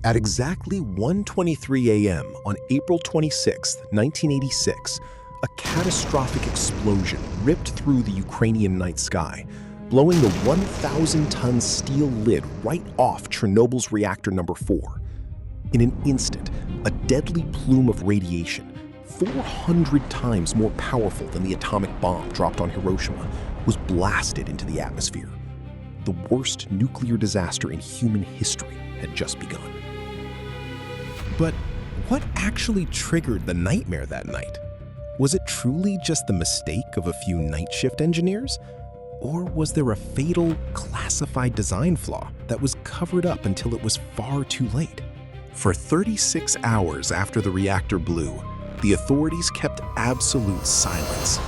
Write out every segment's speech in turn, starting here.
At exactly 1:23 a.m. on April 26, 1986, a catastrophic explosion ripped through the Ukrainian night sky, blowing the 1,000-ton steel lid right off Chernobyl's reactor number 4. In an instant, a deadly plume of radiation, 400 times more powerful than the atomic bomb dropped on Hiroshima, was blasted into the atmosphere. The worst nuclear disaster in human history had just begun. But what actually triggered the nightmare that night? Was it truly just the mistake of a few night shift engineers? Or was there a fatal, classified design flaw that was covered up until it was far too late? For 36 hours after the reactor blew, the authorities kept absolute silence.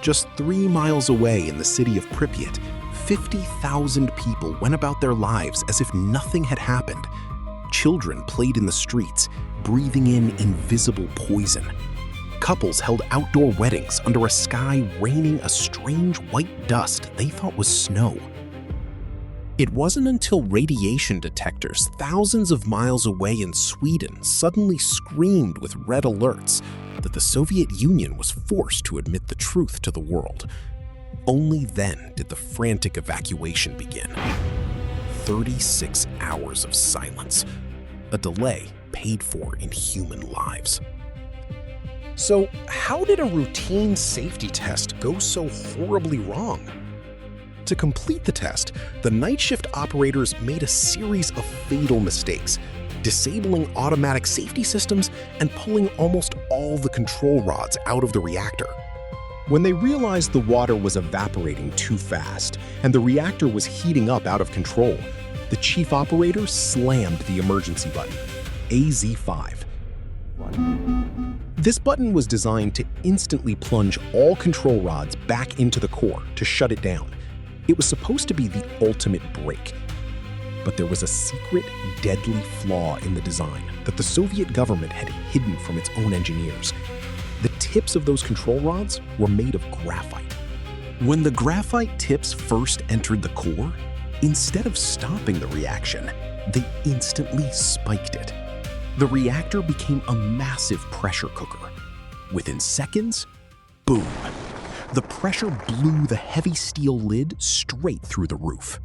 Just 3 miles away in the city of Pripyat, 50,000 people went about their lives as if nothing had happened. Children played in the streets, breathing in invisible poison. Couples held outdoor weddings under a sky raining a strange white dust they thought was snow. It wasn't until radiation detectors thousands of miles away in Sweden suddenly screamed with red alerts that the Soviet Union was forced to admit the truth to the world. Only then did the frantic evacuation begin. 36 hours of silence, a delay paid for in human lives. So, how did a routine safety test go so horribly wrong? To complete the test, the night shift operators made a series of fatal mistakes, disabling automatic safety systems and pulling almost all the control rods out of the reactor. When they realized the water was evaporating too fast and the reactor was heating up out of control, the chief operator slammed the emergency button, AZ5. This button was designed to instantly plunge all control rods back into the core to shut it down. It was supposed to be the ultimate brake. But there was a secret, deadly flaw in the design that the Soviet government had hidden from its own engineers. The tips of those control rods were made of graphite. When the graphite tips first entered the core, instead of stopping the reaction, they instantly spiked it. The reactor became a massive pressure cooker. Within seconds, boom! The pressure blew the heavy steel lid straight through the roof.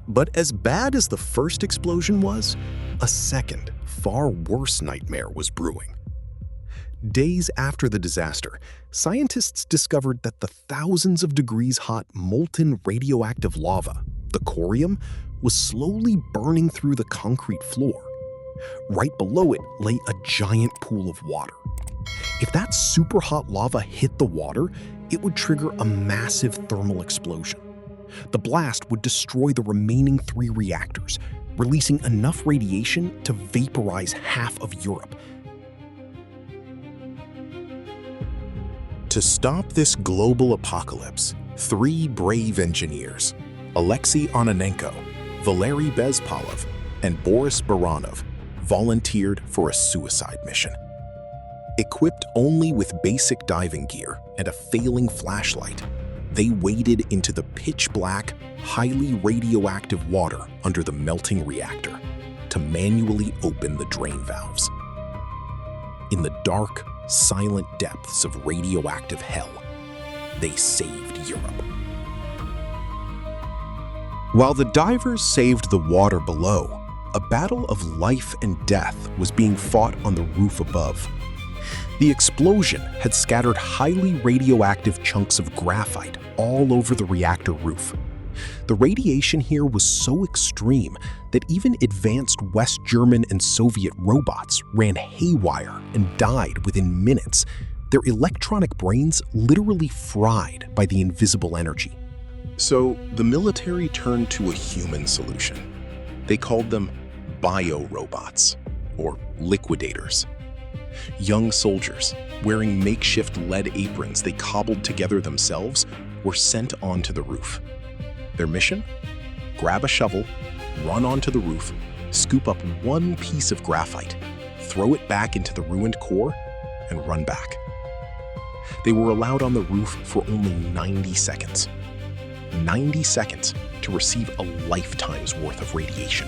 But as bad as the first explosion was, a second, far worse nightmare was brewing. Days after the disaster, scientists discovered that the thousands of degrees hot molten radioactive lava, the corium, was slowly burning through the concrete floor. Right below it lay a giant pool of water. If that super hot lava hit the water, it would trigger a massive thermal explosion. The blast would destroy the remaining 3 reactors, releasing enough radiation to vaporize half of Europe. To stop this global apocalypse, 3 brave engineers, Alexei Onanenko, Valery Bezpalov, and Boris Baranov, volunteered for a suicide mission. Equipped only with basic diving gear and a failing flashlight, they waded into the pitch-black, highly radioactive water under the melting reactor to manually open the drain valves. In the dark, silent depths of radioactive hell, they saved Europe. While the divers saved the water below, a battle of life and death was being fought on the roof above. The explosion had scattered highly radioactive chunks of graphite all over the reactor roof. The radiation here was so extreme that even advanced West German and Soviet robots ran haywire and died within minutes, their electronic brains literally fried by the invisible energy. So the military turned to a human solution. They called them bio-robots, or liquidators. Young soldiers, wearing makeshift lead aprons they cobbled together themselves, were sent onto the roof. Their mission? Grab a shovel, run onto the roof, scoop up one piece of graphite, throw it back into the ruined core, and run back. They were allowed on the roof for only 90 seconds. 90 seconds to receive a lifetime's worth of radiation.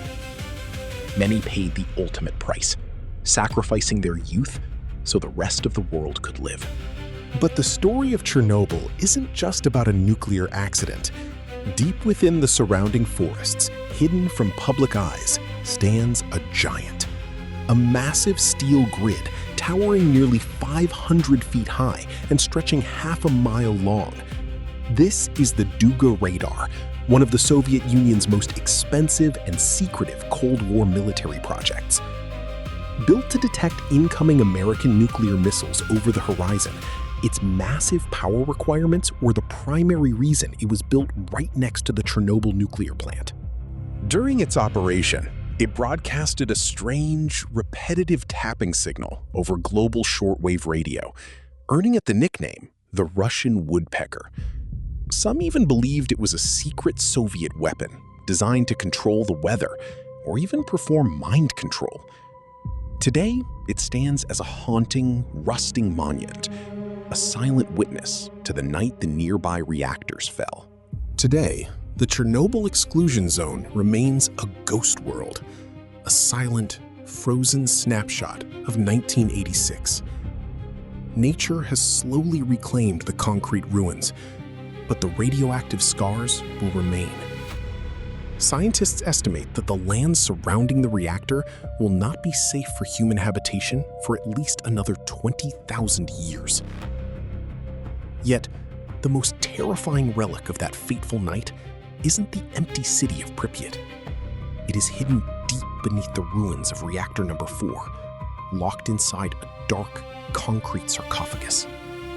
Many paid the ultimate price, sacrificing their youth so the rest of the world could live. But the story of Chernobyl isn't just about a nuclear accident. Deep within the surrounding forests, hidden from public eyes, stands a giant. A massive steel grid towering nearly 500 feet high and stretching half a mile long. This is the Duga radar, one of the Soviet Union's most expensive and secretive Cold War military projects. Built to detect incoming American nuclear missiles over the horizon, its massive power requirements were the primary reason it was built right next to the Chernobyl nuclear plant. During its operation, it broadcasted a strange, repetitive tapping signal over global shortwave radio, earning it the nickname, the Russian woodpecker. Some even believed it was a secret Soviet weapon designed to control the weather or even perform mind control. Today, it stands as a haunting, rusting monument, a silent witness to the night the nearby reactors fell. Today, the Chernobyl exclusion zone remains a ghost world, a silent, frozen snapshot of 1986. Nature has slowly reclaimed the concrete ruins, but the radioactive scars will remain. Scientists estimate that the land surrounding the reactor will not be safe for human habitation for at least another 20,000 years. Yet, the most terrifying relic of that fateful night isn't the empty city of Pripyat. It is hidden deep beneath the ruins of Reactor number 4, locked inside a dark, concrete sarcophagus.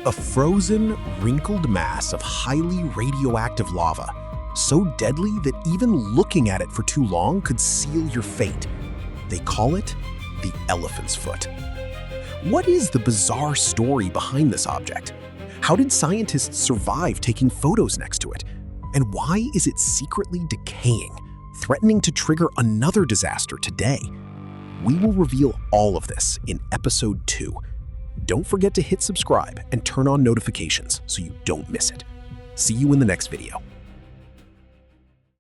A frozen, wrinkled mass of highly radioactive lava, so deadly that even looking at it for too long could seal your fate. They call it the elephant's foot. What is the bizarre story behind this object? How did scientists survive taking photos next to it? And why is it secretly decaying, threatening to trigger another disaster today? We will reveal all of this in episode 2. Don't forget to hit subscribe and turn on notifications so you don't miss it. See you in the next video.